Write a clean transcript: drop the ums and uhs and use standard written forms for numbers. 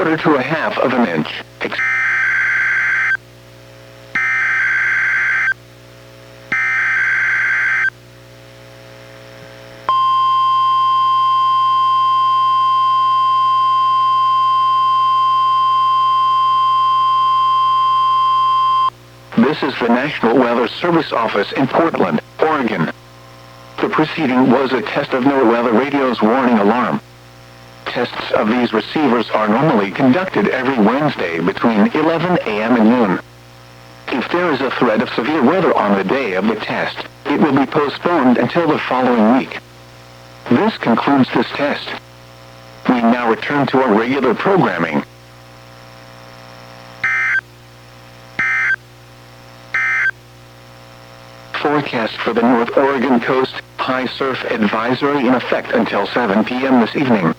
1/4 to 1/2 of an inch. This is the National Weather Service Office in Portland, Oregon. The preceding was a test of NWR radio's warning alarm. Tests of these receivers are normally conducted every Wednesday between 11 a.m. and noon. If there is a threat of severe weather on the day of the test, it will be postponed until the following week. This concludes this test. We now return to our regular programming. Forecast for the North Oregon coast, high surf advisory in effect until 7 p.m. this evening.